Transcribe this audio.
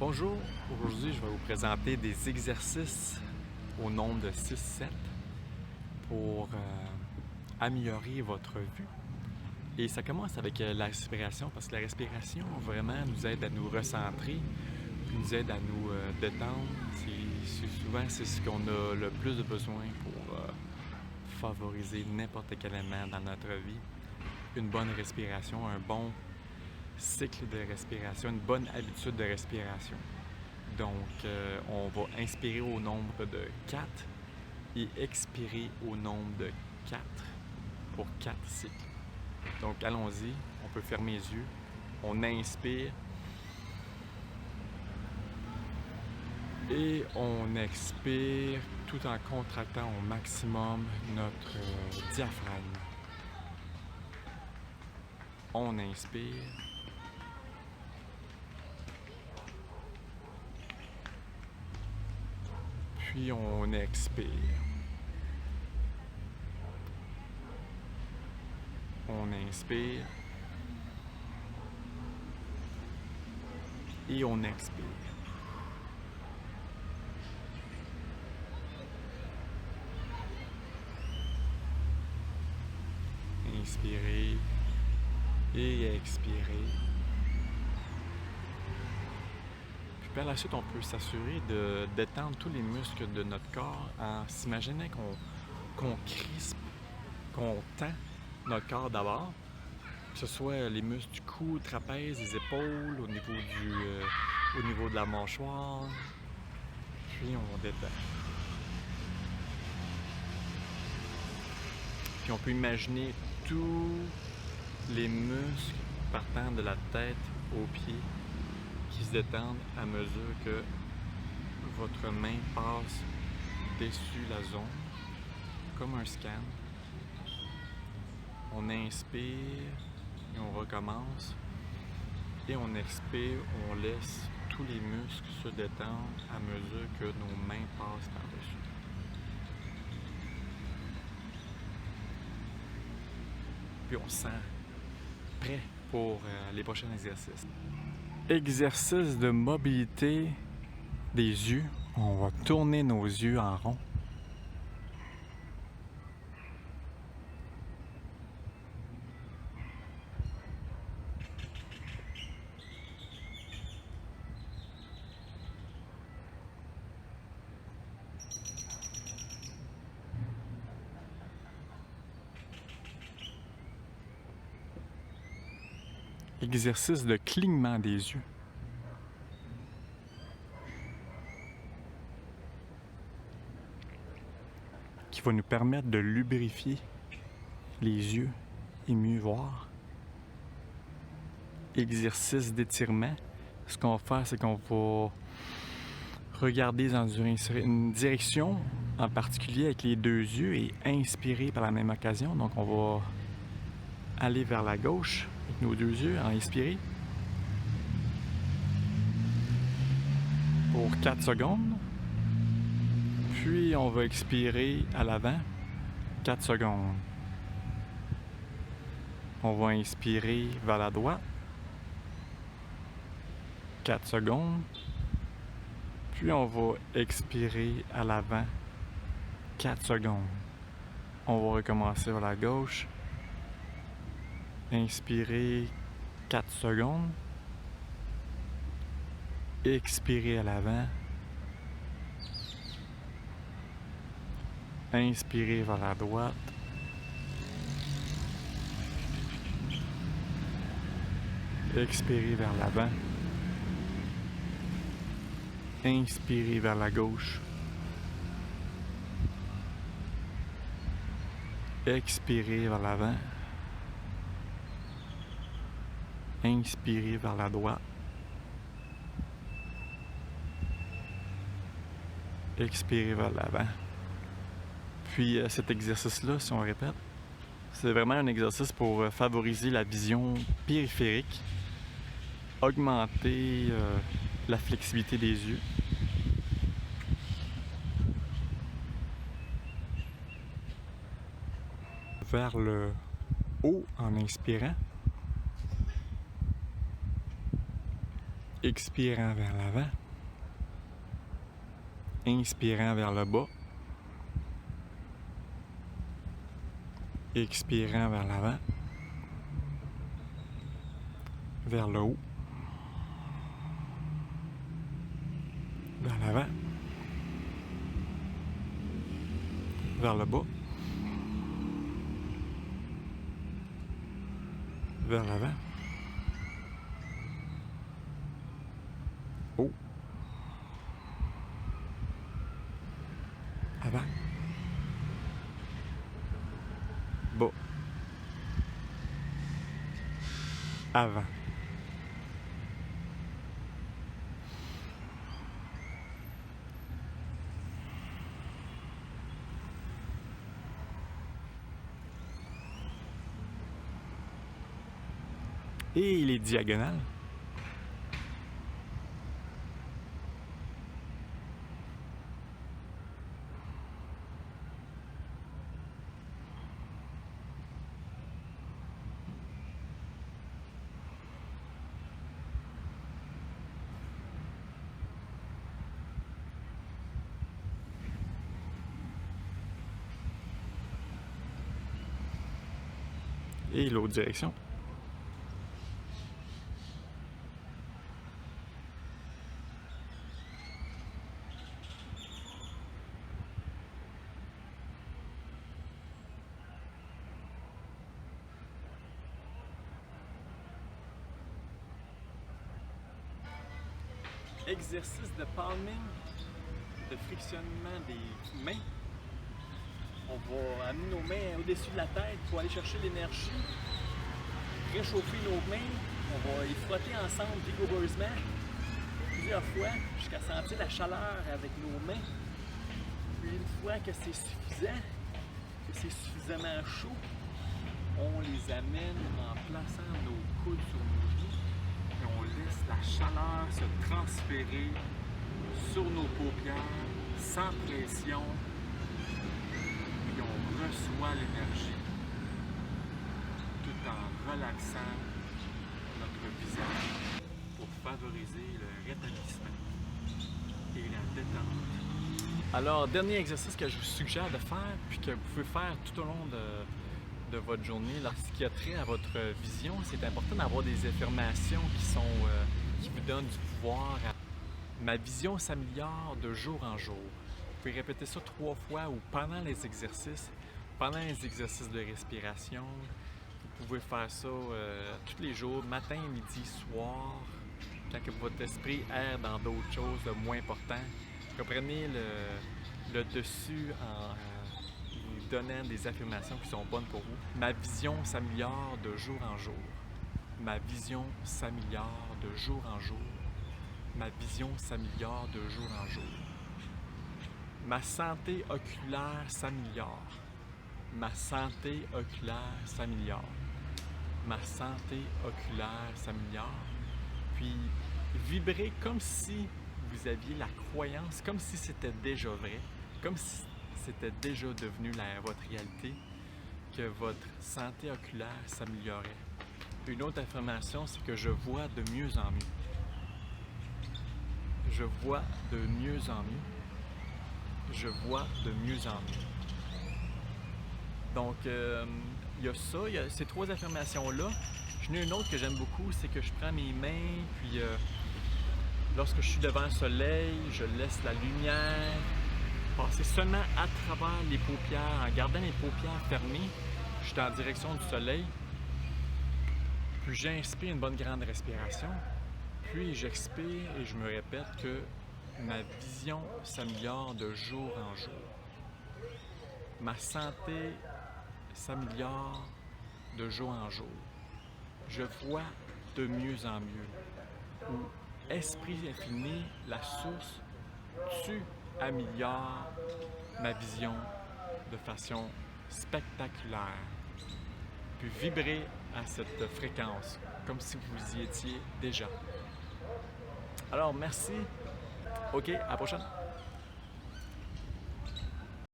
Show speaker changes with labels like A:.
A: Bonjour, aujourd'hui je vais vous présenter des exercices au nombre de 6-7 pour améliorer votre vue. Et ça commence avec la respiration parce que la respiration vraiment nous aide à nous recentrer, puis nous aide à nous détendre. Souvent c'est ce qu'on a le plus de besoin pour favoriser n'importe quel élément dans notre vie. Une bonne respiration, un bon cycle de respiration, une bonne habitude de respiration. Donc, on va inspirer au nombre de 4 et expirer au nombre de 4 pour 4 cycles. Donc, allons-y, on peut fermer les yeux, on inspire et on expire tout en contractant au maximum notre diaphragme. On inspire. Puis on expire. On inspire. Et on expire. Inspirez et expirez. Par la suite, on peut s'assurer de détendre tous les muscles de notre corps en s'imaginant qu'on crispe, qu'on tend notre corps d'abord, que ce soit les muscles du cou, trapèze, des épaules, au niveau de la mâchoire, puis on détend. Puis on peut imaginer tous les muscles partant de la tête aux pieds qui se détendent à mesure que votre main passe dessus la zone, comme un scan. On inspire et on recommence. Et on expire, on laisse tous les muscles se détendre à mesure que nos mains passent par-dessus. Puis on se sent prêt pour les prochains exercices. Exercice de mobilité des yeux. On va tourner nos yeux en rond. Exercice de clignement des yeux. Qui va nous permettre de lubrifier les yeux et mieux voir. Exercice d'étirement. Ce qu'on va faire, c'est qu'on va regarder dans une direction en particulier avec les deux yeux et inspirer par la même occasion. Donc on va aller vers la gauche avec nos deux yeux, inspirer pour 4 secondes. Puis on va expirer à l'avant 4 secondes. On va inspirer vers la droite 4 secondes. Puis on va expirer à l'avant 4 secondes. On va recommencer vers la gauche. Inspirer 4 secondes. Expirer à l'avant. Inspirer vers la droite. Expirer vers l'avant. Inspirer vers la gauche. Expirer vers l'avant. Inspirer vers la droite. Expirer vers l'avant. Puis cet exercice-là, si on répète, c'est vraiment un exercice pour favoriser la vision périphérique, augmenter la flexibilité des yeux. Vers le haut en inspirant. Expirant vers l'avant. Inspirant vers le bas. Expirant vers l'avant. Vers le haut. Vers l'avant. Vers le bas. Vers l'avant. Haut. Avant. Bas. Avant. Et les diagonales. Et l'autre direction. Exercice de palming, de frictionnement des mains. On va amener nos mains au-dessus de la tête pour aller chercher l'énergie, réchauffer nos mains. On va les frotter ensemble vigoureusement plusieurs fois jusqu'à sentir la chaleur avec nos mains. Puis une fois que c'est suffisant, que c'est suffisamment chaud, on les amène en plaçant nos coudes sur nos genoux et on laisse la chaleur se transférer sur nos paupières sans pression. On reçoit l'énergie tout en relaxant notre visage pour favoriser le rétablissement et la détente. Alors, dernier exercice que je vous suggère de faire, puis que vous pouvez faire tout au long de votre journée, lorsqu'il y a trait à votre vision, c'est important d'avoir des affirmations qui vous donnent du pouvoir. Ma vision s'améliore de jour en jour. Vous pouvez répéter ça 3 fois ou pendant les exercices de respiration. Vous pouvez faire ça tous les jours, matin, midi, soir, quand que votre esprit erre dans d'autres choses de moins importantes. Reprenez le dessus en vous donnant des affirmations qui sont bonnes pour vous. Ma vision s'améliore de jour en jour. Ma vision s'améliore de jour en jour. Ma vision s'améliore de jour en jour. Ma santé oculaire s'améliore. Ma santé oculaire s'améliore. Ma santé oculaire s'améliore. Puis, vibrez comme si vous aviez la croyance, comme si c'était déjà vrai, comme si c'était déjà devenu votre réalité, que votre santé oculaire s'améliorait. Une autre affirmation, c'est que je vois de mieux en mieux. Je vois de mieux en mieux. Je vois de mieux en mieux. Donc, il y a ça, il y a ces 3 affirmations-là. J'en ai une autre que j'aime beaucoup, c'est que je prends mes mains, puis lorsque je suis devant le soleil, je laisse la lumière passer seulement à travers les paupières. En gardant les paupières fermées, je suis en direction du soleil. Puis j'inspire une bonne grande respiration. Puis j'expire et je me répète que ma vision s'améliore de jour en jour. Ma santé s'améliore de jour en jour. Je vois de mieux en mieux. Ou Esprit infini, la source, tu améliores ma vision de façon spectaculaire. Puis vibrez à cette fréquence, comme si vous y étiez déjà. Alors, merci. OK, à la prochaine.